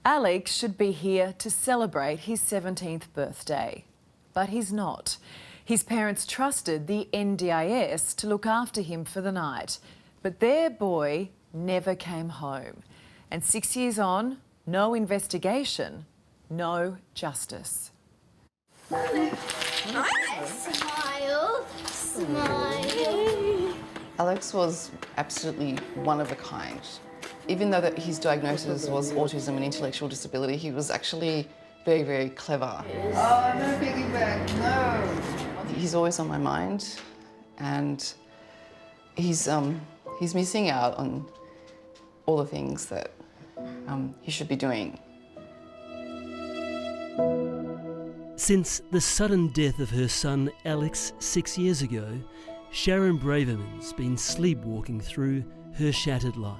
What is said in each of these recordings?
Alex should be here to celebrate his 17th birthday, but he's not. His parents trusted the NDIS to look after him for the night, but their boy never came home. And 6 years on, no investigation, no justice. Smile, smile. Alex was absolutely one of a kind. Even though that his diagnosis was autism and intellectual disability, he was actually very, very clever. Oh, no piggyback, no. He's always on my mind, and he's missing out on all the things that he should be doing. Since the sudden death of her son Alex 6 years ago, Sharon Braverman's been sleepwalking through her shattered life.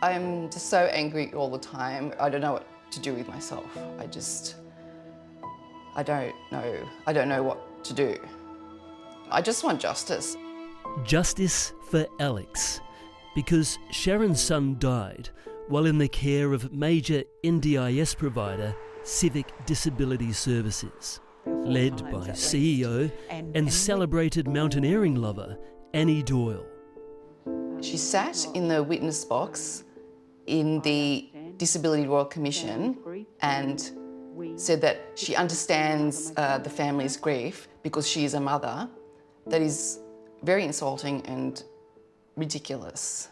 I'm just so angry all the time. I don't know what to do with myself. I don't know what to do. I just want justice. Justice for Alex, because Sharon's son died while in the care of major NDIS provider Civic Disability Services, led by CEO and celebrated mountaineering lover Annie Doyle. She sat in the witness box in the Disability Royal Commission and said that she understands the family's grief because she is a mother. That is very insulting and ridiculous.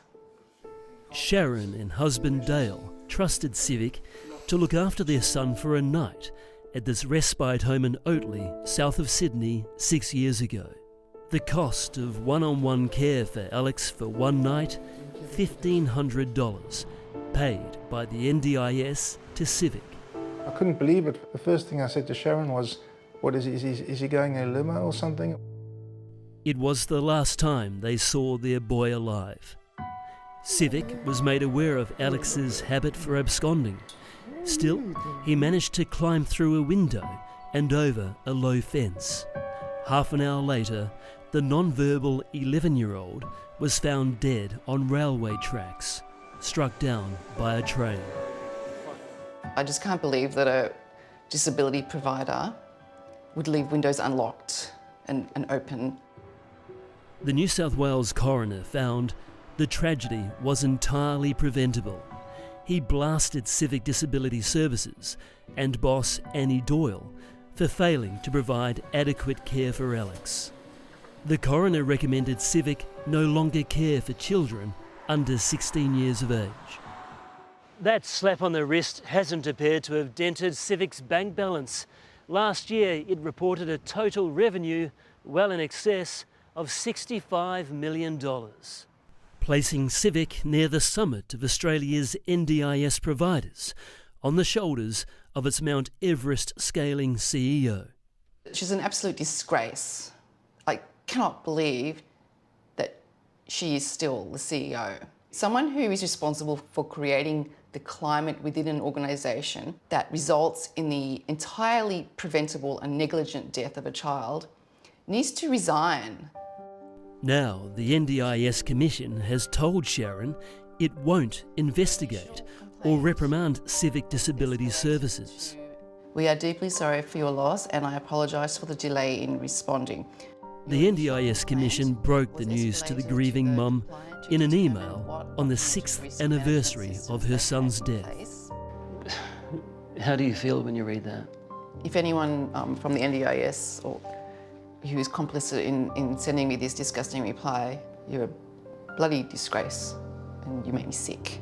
Sharon and husband Dale trusted Civic to look after their son for a night at this respite home in Oatley, south of Sydney, 6 years ago. The cost of one-on-one care for Alex for one night, $1,500, paid by the NDIS to Civic. I couldn't believe it. The first thing I said to Sharon was, what is he going in a limo or something? It was the last time they saw their boy alive. Civic was made aware of Alex's habit for absconding. Still, he managed to climb through a window and over a low fence. Half an hour later, the non-verbal 11-year-old was found dead on railway tracks, struck down by a train. I just can't believe that a disability provider would leave windows unlocked and open. The New South Wales coroner found the tragedy was entirely preventable. He blasted Civic Disability Services and boss Annie Doyle for failing to provide adequate care for Alex. The coroner recommended Civic no longer care for children under 16 years of age. That slap on the wrist hasn't appeared to have dented Civic's bank balance. Last year, it reported a total revenue well in excess of $65 million. Placing Civic near the summit of Australia's NDIS providers, on the shoulders of its Mount Everest scaling CEO. She's an absolute disgrace. I cannot believe that she is still the CEO. Someone who is responsible for creating the climate within an organisation that results in the entirely preventable and negligent death of a child needs to resign. Now, the NDIS Commission has told Sharon it won't investigate or reprimand Civic Disability Services. We are deeply sorry for your loss, and I apologise for the delay in responding. The NDIS Commission broke the news to the grieving mum in an email on the 6th anniversary of her son's death. How do you feel when you read that? If anyone from the NDIS or who is complicit in sending me this disgusting reply, you're a bloody disgrace and you make me sick.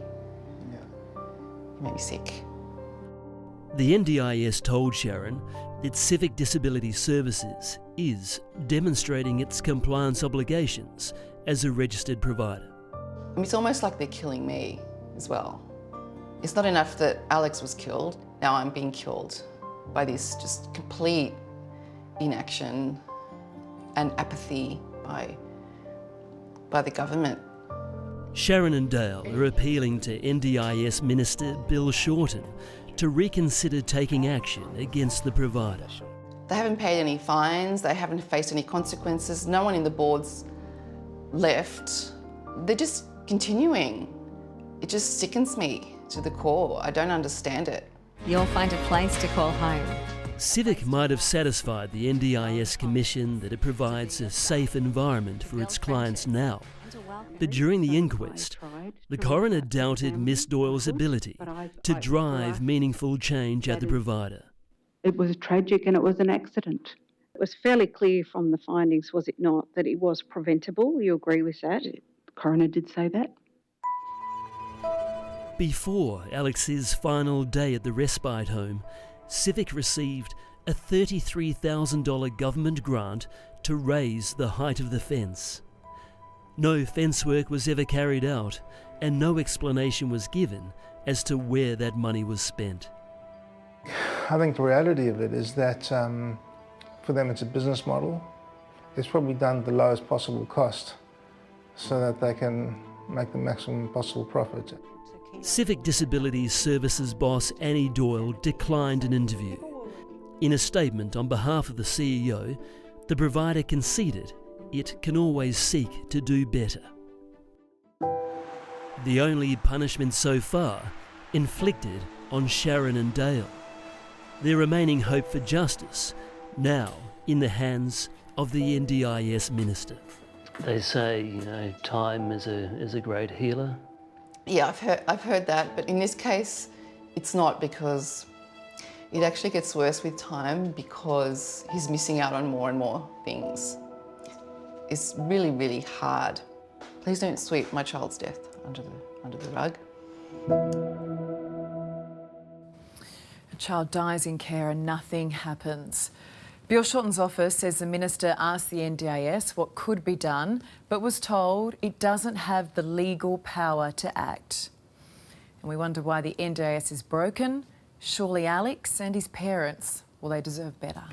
You make me sick. The NDIS told Sharon that Civic Disability Services is demonstrating its compliance obligations as a registered provider. It's almost like they're killing me as well. It's not enough that Alex was killed, now I'm being killed by this just complete inaction and apathy by the government. Sharon and Dale are appealing to NDIS Minister Bill Shorten to reconsider taking action against the provider. They haven't paid any fines, they haven't faced any consequences, no one in the board's left. They're just continuing. It just sickens me. to the core. I don't understand it. You'll find a place to call home. Civic might have satisfied the NDIS Commission that it provides a safe environment for its clients now. But during the inquest, the coroner doubted Miss Doyle's ability to drive meaningful change at the provider. It was tragic and it was an accident. It was fairly clear from the findings, was it not, that it was preventable? You agree with that? The coroner did say that. Before Alex's final day at the respite home, Civic received a $33,000 government grant to raise the height of the fence. No fence work was ever carried out, and no explanation was given as to where that money was spent. I think the reality of it is that for them it's a business model. It's probably done at the lowest possible cost so that they can make the maximum possible profit. Civic Disability Services boss Annie Doyle declined an interview. In a statement on behalf of the CEO, the provider conceded it can always seek to do better. The only punishment so far inflicted on Sharon and Dale. Their remaining hope for justice now in the hands of the NDIS minister. They say, time is a great healer. Yeah, I've heard that, but in this case, it's not, because it actually gets worse with time because he's missing out on more and more things. It's really, really hard. Please don't sweep my child's death under the rug. A child dies in care and nothing happens. Bill Shorten's office says the minister asked the NDIS what could be done, but was told it doesn't have the legal power to act. And we wonder why the NDIS is broken. Surely Alex and his parents, well, they deserve better.